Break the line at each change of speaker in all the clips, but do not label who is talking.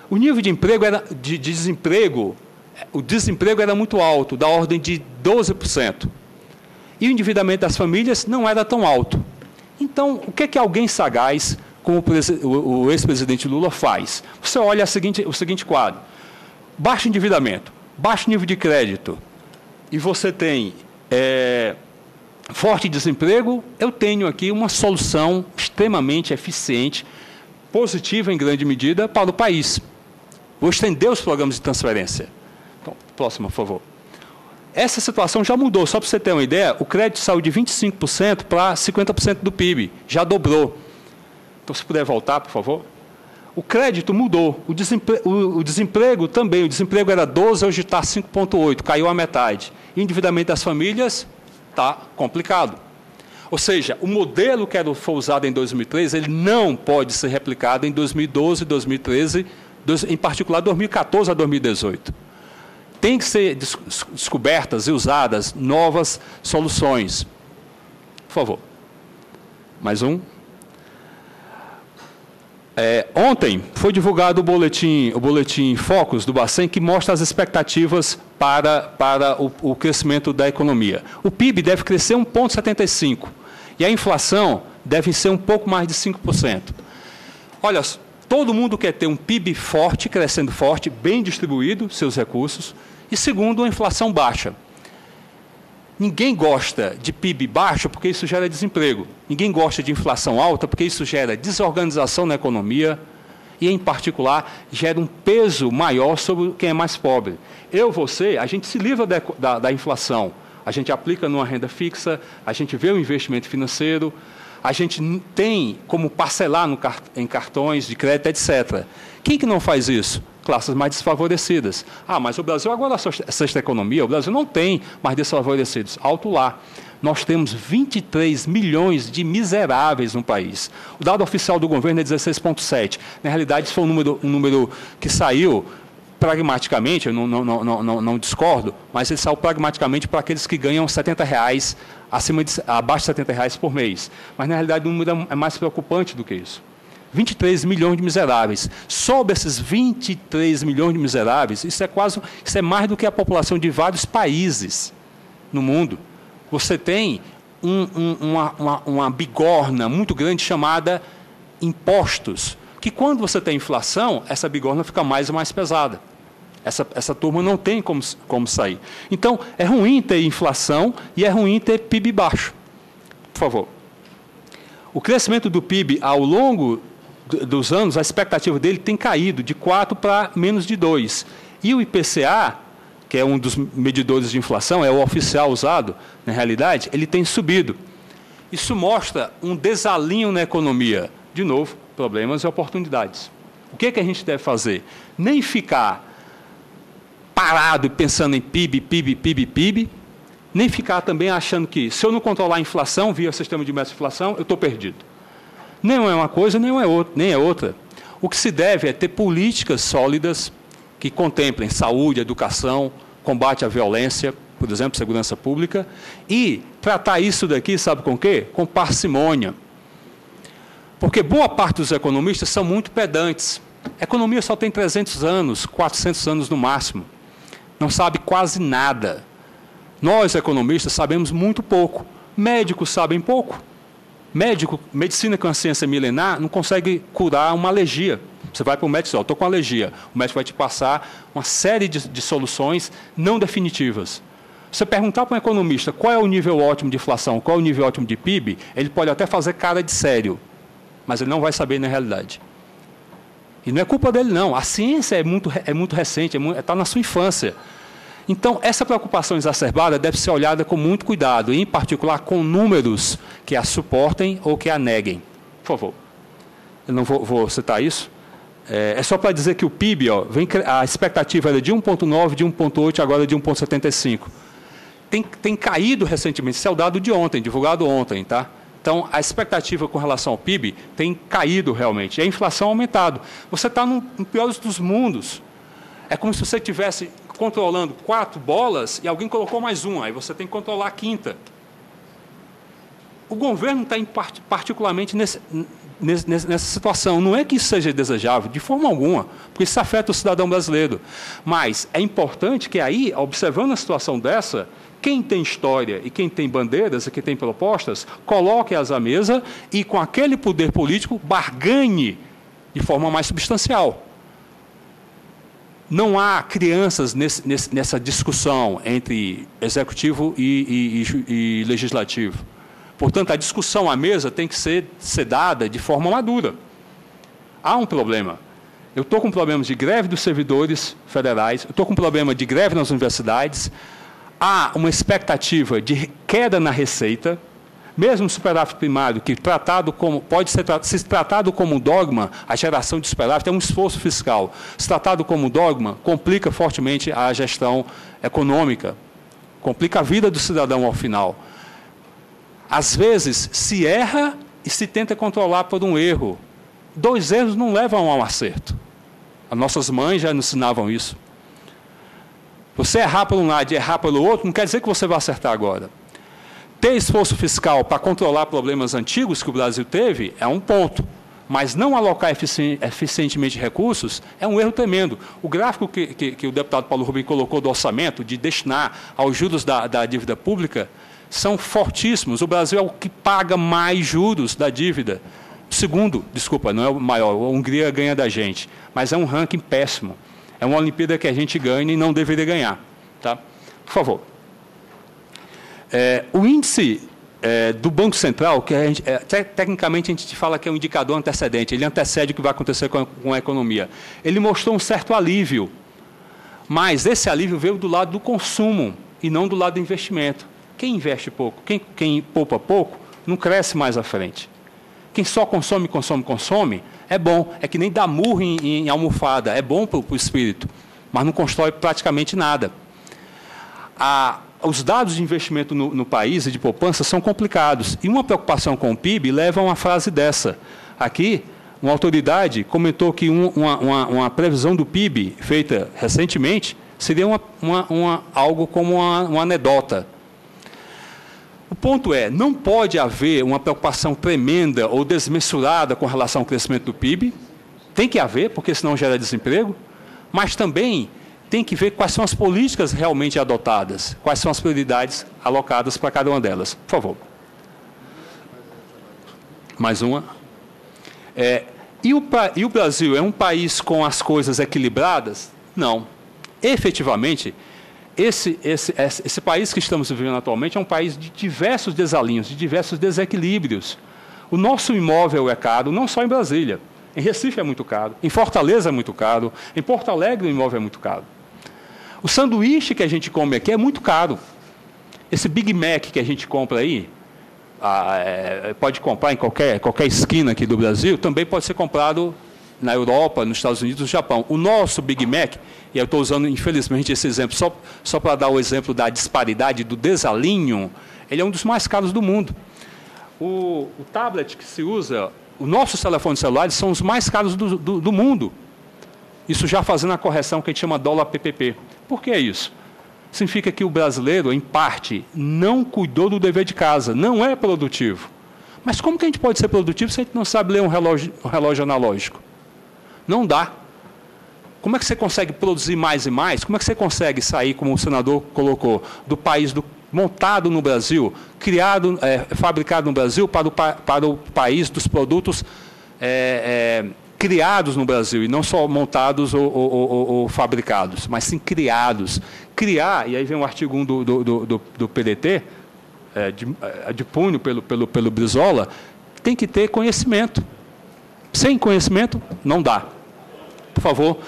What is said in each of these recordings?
O nível de emprego de desemprego, o desemprego era muito alto, da ordem de 12%. E o endividamento das famílias não era tão alto. Então, o que é que alguém sagaz, como o ex-presidente Lula, faz? Você olha o seguinte quadro: baixo endividamento, baixo nível de crédito, e você tem forte desemprego. Eu tenho aqui uma solução extremamente eficiente, positiva em grande medida para o país. Vou estender os programas de transferência. Então, próxima, por favor. Essa situação já mudou. Só para você ter uma ideia, o crédito saiu de 25% para 50% do PIB. Já dobrou. Então, se puder voltar, por favor. O crédito mudou. O desemprego também. O desemprego era 12%, hoje está 5,8%. Caiu a metade. E o endividamento das famílias está complicado. Ou seja, o modelo que foi usado em 2013, ele não pode ser replicado em 2012, 2013, em particular 2014 a 2018. Tem que ser descobertas e usadas novas soluções. Por favor. Mais um. Ontem foi divulgado o boletim Focus do Bacen, que mostra as expectativas para o crescimento da economia. O PIB deve crescer 1,75%. E a inflação deve ser um pouco mais de 5%. Olha, todo mundo quer ter um PIB forte, crescendo forte, bem distribuído, seus recursos, e segundo, uma inflação baixa. Ninguém gosta de PIB baixo porque isso gera desemprego. Ninguém gosta de inflação alta porque isso gera desorganização na economia e, em particular, gera um peso maior sobre quem é mais pobre. Você, a gente se livra da inflação. A gente aplica numa renda fixa, a gente vê o investimento financeiro, a gente tem como parcelar em cartões de crédito, etc. Quem que não faz isso? Classes mais desfavorecidas. Mas o Brasil agora é sexta economia, o Brasil não tem mais desfavorecidos. Alto lá. Nós temos 23 milhões de miseráveis no país. O dado oficial do governo é 16,7. Na realidade, isso foi um número que saiu pragmaticamente, eu não discordo, mas ele saiu pragmaticamente para aqueles que ganham R$70, abaixo de R$70 por mês. Mas, na realidade, o número é mais preocupante do que isso. 23 milhões de miseráveis. Sobre esses 23 milhões de miseráveis, isso é mais do que a população de vários países no mundo. Você tem uma bigorna muito grande chamada impostos, que quando você tem inflação, essa bigorna fica mais e mais pesada. Essa turma não tem como sair. Então, é ruim ter inflação e é ruim ter PIB baixo. Por favor. O crescimento do PIB ao longo dos anos, a expectativa dele tem caído de 4 para menos de 2. E o IPCA, que é um dos medidores de inflação, é o oficial usado, na realidade, ele tem subido. Isso mostra um desalinho na economia. De novo, problemas e oportunidades. O que a gente deve fazer? Nem ficar parado e pensando em PIB, nem ficar também achando que, se eu não controlar a inflação via sistema de meta de inflação, eu estou perdido. Nem é uma coisa, nem é outra. O que se deve é ter políticas sólidas que contemplem saúde, educação, combate à violência, por exemplo, segurança pública, e tratar isso daqui, sabe com o quê? Com parcimônia. Porque boa parte dos economistas são muito pedantes. A economia só tem 300 anos, 400 anos no máximo. Não sabe quase nada. Nós, economistas, sabemos muito pouco. Médicos sabem pouco. Medicina, que é uma ciência milenar, não consegue curar uma alergia. Você vai para o médico e diz, estou com alergia. O médico vai te passar uma série de soluções não definitivas. Você perguntar para um economista qual é o nível ótimo de inflação, qual é o nível ótimo de PIB, ele pode até fazer cara de sério, mas ele não vai saber na realidade. E não é culpa dele, não. A ciência é muito recente, está na sua infância. Então, essa preocupação exacerbada deve ser olhada com muito cuidado, e, em particular, com números que a suportem ou que a neguem. Por favor. Eu não vou citar isso. É só para dizer que o PIB, a expectativa era de 1,9, de 1,8, agora de 1,75. Tem caído recentemente, esse é o dado de ontem, divulgado ontem, tá? Então, a expectativa com relação ao PIB tem caído realmente, e a inflação aumentado. Você está no pior dos mundos. É como se você estivesse controlando 4 bolas e alguém colocou mais uma, aí você tem que controlar a quinta. O governo está particularmente nessa situação. Não é que isso seja desejável, de forma alguma, porque isso afeta o cidadão brasileiro. Mas é importante que aí, observando a situação dessa, quem tem história e quem tem bandeiras e quem tem propostas, coloque-as à mesa e, com aquele poder político, barganhe de forma mais substancial. Não há crianças nessa discussão entre executivo e legislativo. Portanto, a discussão à mesa tem que ser dada de forma madura. Há um problema. Eu estou com problemas de greve dos servidores federais, eu estou com problema de greve nas universidades, há uma expectativa de queda na receita, mesmo o superávit primário, que pode ser tratado como dogma, a geração de superávit é um esforço fiscal. Se tratado como dogma, complica fortemente a gestão econômica, complica a vida do cidadão ao final. Às vezes, se erra e se tenta controlar por um erro. 2 erros não levam a um acerto. As nossas mães já nos ensinavam isso. Você errar por um lado e errar pelo outro, não quer dizer que você vai acertar agora. Ter esforço fiscal para controlar problemas antigos que o Brasil teve é um ponto, mas não alocar eficientemente recursos é um erro tremendo. O gráfico que o deputado Paulo Rubem colocou do orçamento, de destinar aos juros da dívida pública, são fortíssimos. O Brasil é o que paga mais juros da dívida. Segundo, desculpa, não é o maior, a Hungria ganha da gente, mas é um ranking péssimo. É uma Olimpíada que a gente ganha e não deveria ganhar. Tá? Por favor. O índice do Banco Central, que tecnicamente a gente fala que é um indicador antecedente, ele antecede o que vai acontecer com a economia. Ele mostrou um certo alívio, mas esse alívio veio do lado do consumo e não do lado do investimento. Quem investe pouco, quem poupa pouco, não cresce mais à frente. Quem só consome, é bom. É que nem dar murro em almofada, é bom para o espírito, mas não constrói praticamente nada. Os dados de investimento no país e de poupança são complicados. E uma preocupação com o PIB leva a uma frase dessa. Aqui, uma autoridade comentou que uma previsão do PIB feita recentemente seria algo como uma anedota. O ponto é, não pode haver uma preocupação tremenda ou desmensurada com relação ao crescimento do PIB. Tem que haver, porque senão gera desemprego. Mas também tem que ver quais são as políticas realmente adotadas, quais são as prioridades alocadas para cada uma delas. Por favor. Mais uma. E o Brasil é um país com as coisas equilibradas? Não. Efetivamente, esse país que estamos vivendo atualmente é um país de diversos desalinhos, de diversos desequilíbrios. O nosso imóvel é caro, não só em Brasília. Em Recife é muito caro, em Fortaleza é muito caro, em Porto Alegre o imóvel é muito caro. O sanduíche que a gente come aqui é muito caro. Esse Big Mac que a gente compra aí, pode comprar em qualquer esquina aqui do Brasil, também pode ser comprado na Europa, nos Estados Unidos, no Japão. O nosso Big Mac, e eu estou usando, infelizmente, esse exemplo só para dar o exemplo da disparidade, do desalinho, ele é um dos mais caros do mundo. O tablet que se usa, os nossos telefones celulares são os mais caros do mundo. Isso já fazendo a correção que a gente chama dólar PPP. Por que isso? Significa que o brasileiro, em parte, não cuidou do dever de casa, não é produtivo. Mas como que a gente pode ser produtivo se a gente não sabe ler um relógio analógico? Não dá. Como é que você consegue produzir mais e mais? Como é que você consegue sair, como o senador colocou, do país montado no Brasil, fabricado no Brasil, para o país dos produtos criados no Brasil, e não só montados ou fabricados, mas sim criados. Criar, e aí vem o artigo 1 do PDT, de punho pelo Brizola, tem que ter conhecimento. Sem conhecimento, não dá. Por favor,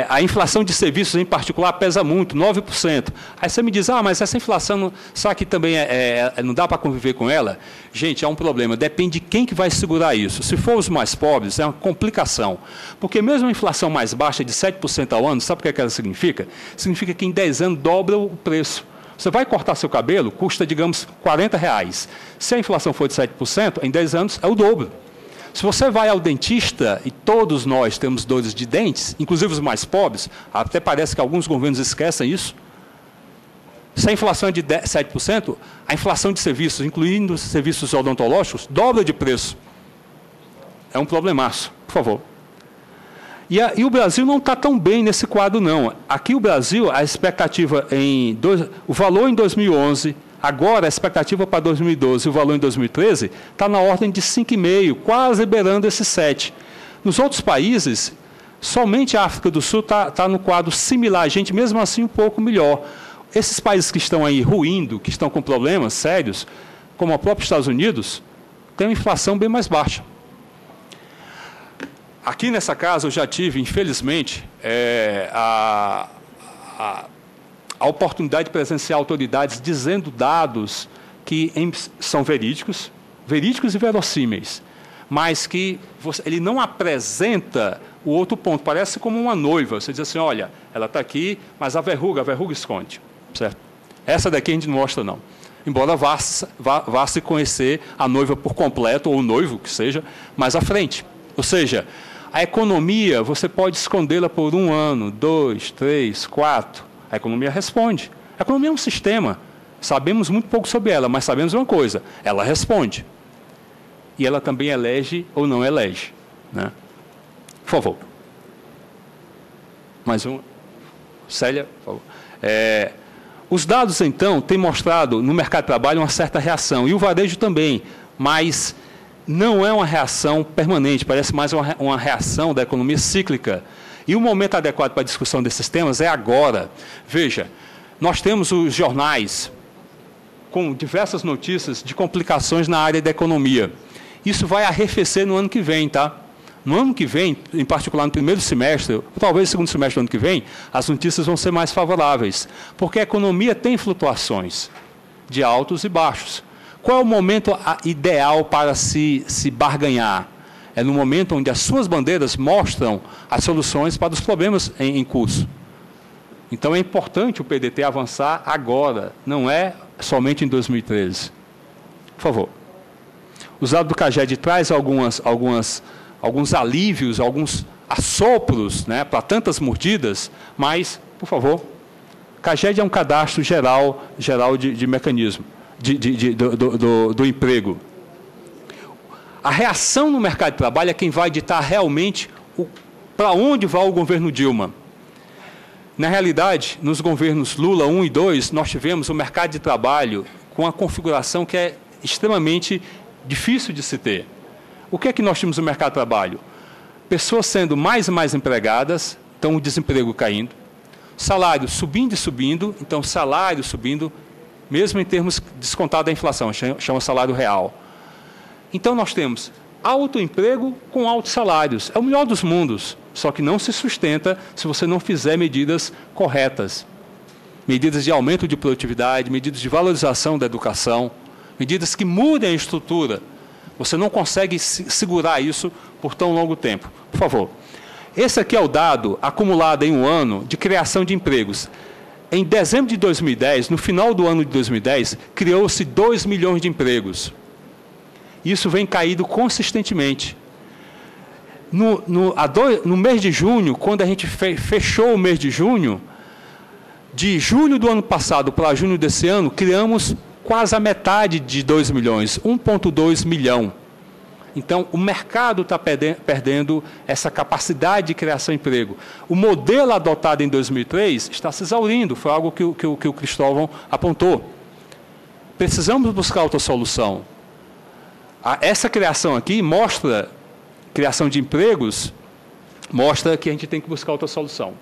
a inflação de serviços em particular pesa muito, 9%. Aí você me diz, mas essa inflação, será que também não dá para conviver com ela? Gente, é um problema, depende de quem que vai segurar isso. Se for os mais pobres, é uma complicação. Porque mesmo a inflação mais baixa de 7% ao ano, sabe o que ela significa? Significa que em 10 anos dobra o preço. Você vai cortar seu cabelo, custa, digamos, R$40. Se a inflação for de 7%, em 10 anos é o dobro. Se você vai ao dentista, e todos nós temos dores de dentes, inclusive os mais pobres, até parece que alguns governos esquecem isso. Se a inflação é de 7%, a inflação de serviços, incluindo os serviços odontológicos, dobra de preço. É um problemaço, por favor. E o Brasil não está tão bem nesse quadro, não. Aqui o Brasil, a expectativa o valor em 2011, agora a expectativa para 2012 e o valor em 2013 está na ordem de 5,5, quase beirando esse 7. Nos outros países, somente a África do Sul está no quadro similar, a gente mesmo assim um pouco melhor. Esses países que estão aí ruindo, que estão com problemas sérios, como o próprio Estados Unidos, tem uma inflação bem mais baixa. Aqui nessa casa eu já tive, infelizmente, a oportunidade de presenciar autoridades dizendo dados que são verídicos e verossímeis, mas que ele não apresenta o outro ponto. Parece como uma noiva. Você diz assim, olha, ela está aqui, mas a verruga esconde. Certo? Essa daqui a gente não mostra, não. Embora vá se conhecer a noiva por completo, ou o noivo, que seja, mais à frente. Ou seja, a economia, você pode escondê-la por 1 ano, 2, 3, 4. A economia responde. A economia é um sistema. Sabemos muito pouco sobre ela, mas sabemos uma coisa. Ela responde. E ela também elege ou não elege. Né? Por favor. Mais um. Célia, por favor. Os dados, então, têm mostrado no mercado de trabalho uma certa reação, e o varejo também, mas não é uma reação permanente, parece mais uma reação da economia cíclica. E o momento adequado para a discussão desses temas é agora. Veja, nós temos os jornais com diversas notícias de complicações na área da economia. Isso vai arrefecer no ano que vem, tá? No ano que vem, em particular no primeiro semestre, ou talvez no segundo semestre do ano que vem, as notícias vão ser mais favoráveis, porque a economia tem flutuações de altos e baixos. Qual é o momento ideal para se barganhar? É no momento onde as suas bandeiras mostram as soluções para os problemas em curso. Então é importante o PDT avançar agora, não é somente em 2013. Por favor. Os dados do CAGED traz alguns alívios, alguns assopros, né, para tantas mordidas, mas, por favor, CAGED é um cadastro geral de mecanismo, do emprego. A reação no mercado de trabalho é quem vai ditar realmente para onde vai o governo Dilma. Na realidade, nos governos Lula 1 e 2, nós tivemos o mercado de trabalho com uma configuração que é extremamente difícil de se ter. O que é que nós tínhamos no mercado de trabalho? Pessoas sendo mais e mais empregadas, então o desemprego caindo, salário subindo e subindo, então salário subindo, mesmo em termos descontado da inflação, chama salário real. Então nós temos alto emprego com altos salários, é o melhor dos mundos, só que não se sustenta se você não fizer medidas corretas. Medidas de aumento de produtividade, medidas de valorização da educação, medidas que mudem a estrutura. Você não consegue segurar isso por tão longo tempo. Por favor. Esse aqui é o dado acumulado em um ano de criação de empregos. Em dezembro de 2010, no final do ano de 2010, criou-se 2 milhões de empregos. Isso vem caído consistentemente. No mês de junho, quando a gente fechou o mês de julho do ano passado para junho desse ano, criamos quase a metade de 2 milhões, 1,2 milhão. Então, o mercado está perdendo essa capacidade de criação de emprego. O modelo adotado em 2003 está se exaurindo, foi algo que o Cristóvão apontou. Precisamos buscar outra solução. Essa criação aqui mostra, criação de empregos, mostra que a gente tem que buscar outra solução.